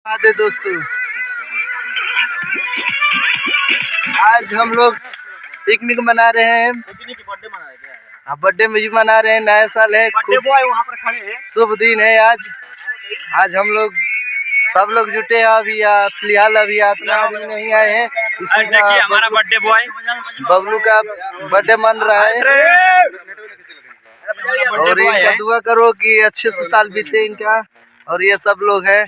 आते दोस्तों, आज हम लोग पिकनिक मना रहे हैं। बर्थडे में भी मना रहे हैं। नया साल है, शुभ दिन है आज। आज हम लोग सब लोग जुटे हैं। अभी फिलहाल अभी इतना आदमी नहीं आए हैं। देखिए हमारा बर्थडे बॉय बबलू का बर्थडे मन रहा है और इनका दुआ करो कि अच्छे से साल बीते इनका। और ये सब लोग हैं।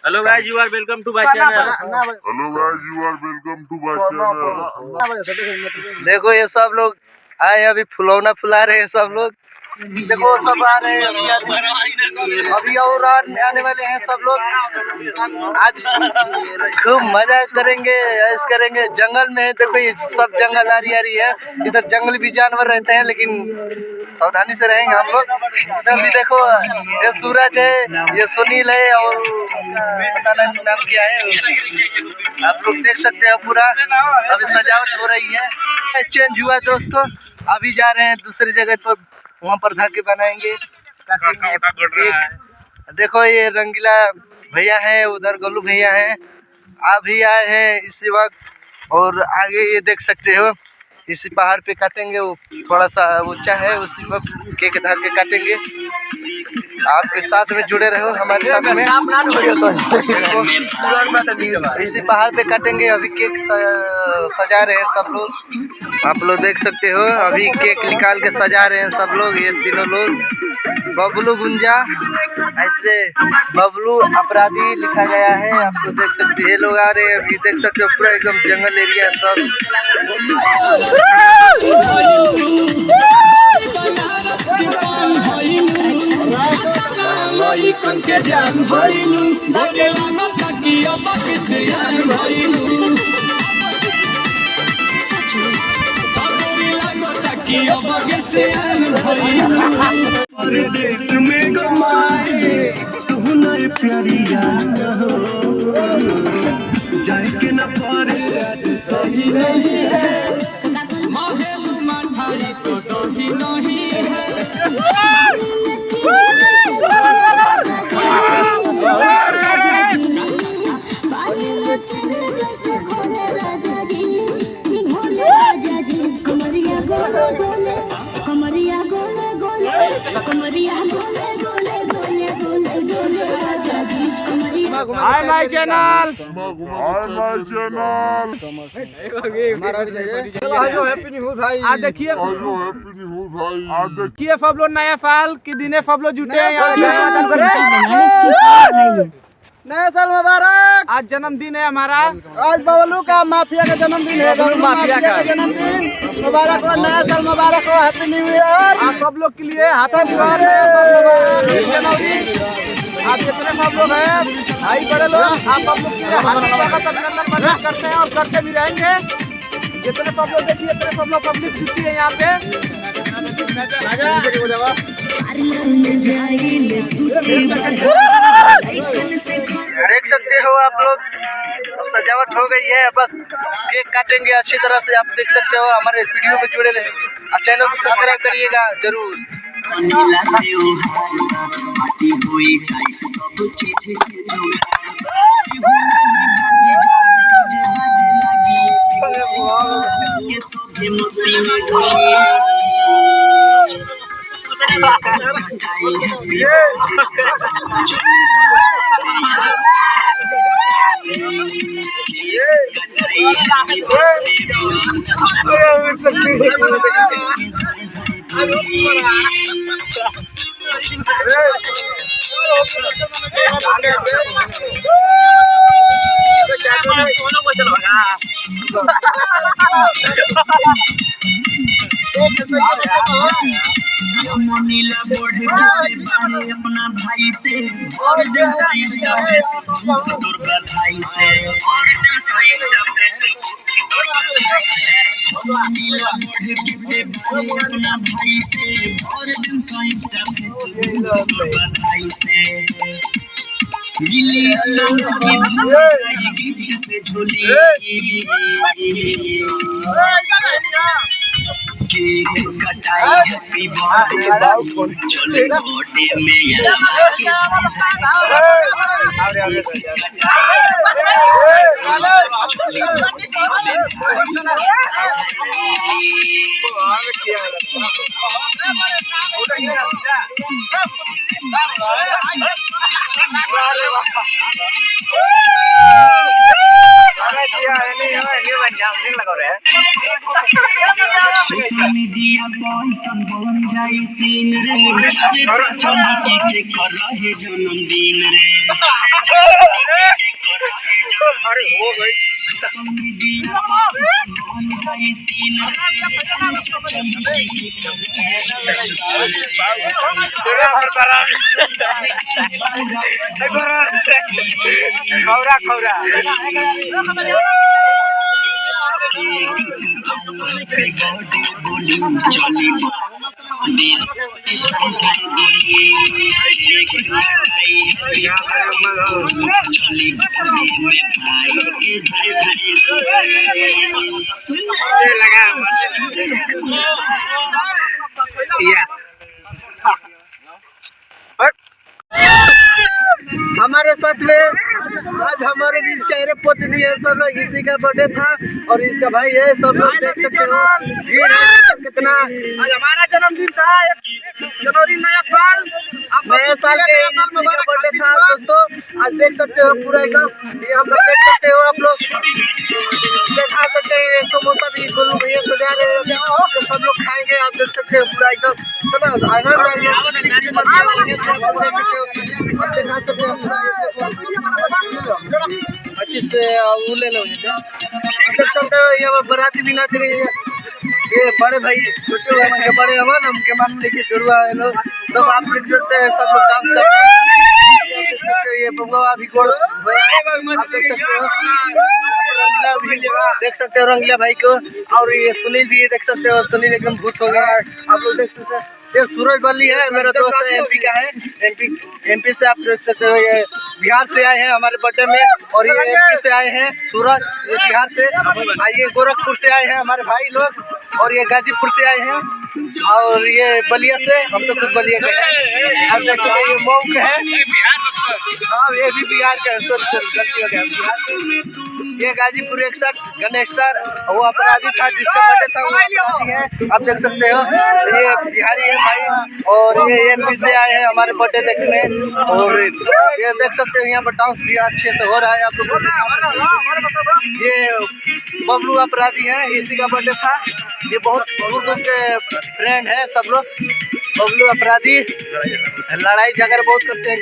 Hello guys, you are welcome to my channel. देखो ये सब लोग आए, अभी फुलौना फुला रहे हैं सब लोग। देखो सब आ रहे हैं अभी और आने वाले हैं सब लोग। आज खूब मजा करेंगे, ऐश करेंगे। जंगल में है, देखो ये सब जंगल आरी है। इधर जंगल भी जानवर रहते हैं, लेकिन सावधानी से रहेंगे हम लोग। इधर भी देखो ये सूरज है, ये सुनील है और पता नहीं नाम क्या है। आप लोग देख सकते हैं पूरा अभी सजावट हो रही है। चेंज हुआ दोस्तों, अभी जा रहे हैं दूसरी जगह पर, वहाँ पर धागे बनाएंगे। देखो ये रंगीला भैया है, उधर गोलू भैया है, आप भी आए हैं इसी वक्त। और आगे ये देख सकते हो इसी पहाड़ पे काटेंगे, वो थोड़ा सा ऊंचा है, उसी वक्त केक धागे काटेंगे। आपके साथ में जुड़े रहो हमारे साथ में। इसी पहाड़ पे काटेंगे। अभी केक सजा रहे हैं सब लोग, आप लोग देख सकते हो। अभी केक निकाल के सजा रहे हैं सब लोग, ये तीनों लोग। बबलू गुंजा, ऐसे बबलू अपराधी लिखा गया है, आप लोग देख सकते हैं। ये लोग आ रहे हैं, अभी देख सकते हो पूरा एकदम जंगल एरिया सब। देश में कमाए सुनर प्यारिया जाए के न पारे आज सही नहीं है। महलू माठाई तो दही नहीं है। Hi my channel. Happy new भाई। आज देखिए फबलो नया साल के दिने फबलो जुटे हैं। नया साल मुबारक। आज जन्मदिन है हमारा। आज बबलू का माफिया का जन्मदिन है। बबलू माफिया का जन्मदिन मुबारक हो, नया साल मुबारक हो, हैप्पी न्यू ईयर। आप सब लोग के लिए हैप्पी न्यू ईयर। आप जितने सब लोग हैं, भाई बड़े लोग, आप सब लोग के लिए अभिनंदन करते हैं और करते भी रहेंगे। जितने सब लोग देखिए, इतने सब लोग पब्लिक जुटी है यहाँ पे। देख सकते हो आप लोग, सजावट हो गई है। बस केक काटेंगे अच्छी तरह से। आप देख सकते हो, हमारे वीडियो में जुड़े रहेंगे और चैनल को सब्सक्राइब करिएगा जरूर। नीला बोर्ड के अपना भाई से और दिन इंस्टा फेसबुक तोर बधाई से। नीला बोर्ड के अपना भाई से और दिन इंस्टा फेसबुक तोर बधाई से। मिली से झोली केक कटाई हैप्पी बर्थडे चले बर्थडे में सोशल मीडिया बॉय सब बन जाई सीन रे चमकी के कर रहे जन्मदिन रे अरे हो गई सोशल मीडिया बन जाई सीन रे चमकी के कर रहे खौरा खौरा हमारे साथ में आज हमारे भी चेहरे पोतनी है सब लोग, इसी का बर्थडे था और इसका भाई है, सब लोग देख सकते हो भीड़ है कितना। आज हमारा जन्मदिन था 1 जनवरी नया साल नए साल के इसी का बर्थडे था दोस्तों। आज देख सकते हो पूरा एकदम, ये हम लोग देख सकते हो, आप लोग दिखा सकते हैं। समोसा भी गोलू भैया सजा रहे हैं, सब लोग खाएंगे, आप देख सकते हो पूरा एकदम दिखा सकते हो अच्छी से वो ले लो। देख सकते हो यहाँ बाराती भी नाच रही है, ये बड़े भाई छोटे भाई बड़े हवन हमके मालूम देखिए जुड़वा है लोग सब, आप देख सकते हैं सब लोग डांस कर रहे हैं। देख सकते हो ये बबुआ भी गोड़ आप देख सकते हो, रंगीला भी देख सकते हो रंगीला भाई को, और ये सुनील भी देख सकते हो, सुनील एकदम भूत हो गया है आप लोग देख सकते हैं। ये सूरज बल्ली है, मेरा दोस्त है, एमपी का है, एमपी से आप देख सकते हो, ये बिहार से आए हैं हमारे बर्थडे में, और ये एमपी से आए हैं सूरज, ये बिहार से, ये गोरखपुर से आए हैं हमारे भाई लोग, और ये गाजीपुर से आए हैं, और ये बलिया से, हम तो खुद बलिया के हैं। आप देख सकते हो ये मऊ के है, हाँ ये भी बिहार का है, सर गलती हो गया बिहार से। ये गाजीपुर 61 गणेश स्टार वो अपराधी था जिसका बर्थडे था, वो अपराधी है, आप देख सकते हो। ये बिहारी है भाई, और ये एमपी से आए हैं हमारे बर्थडे देखने, और ये देख सकते हो यहाँ पर डांस भी अच्छे से हो रहा है आप लोगों को। ये बबलू अपराधी है, इसी का बर्थडे था, ये बहुत दूर दूर के फ्रेंड है सब लोग। बबलू अपराधी लड़ाई झगड़ा बहुत करते हैं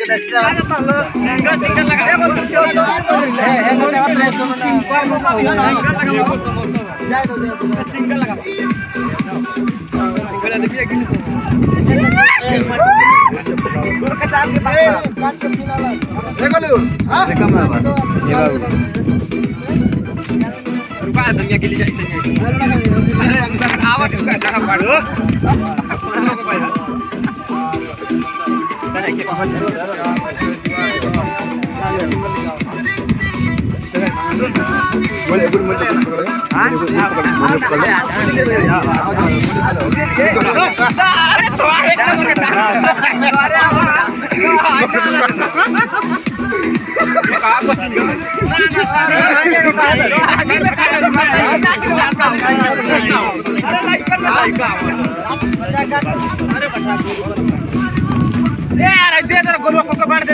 आवाज यार दे गोलवा फोटो बांट दे।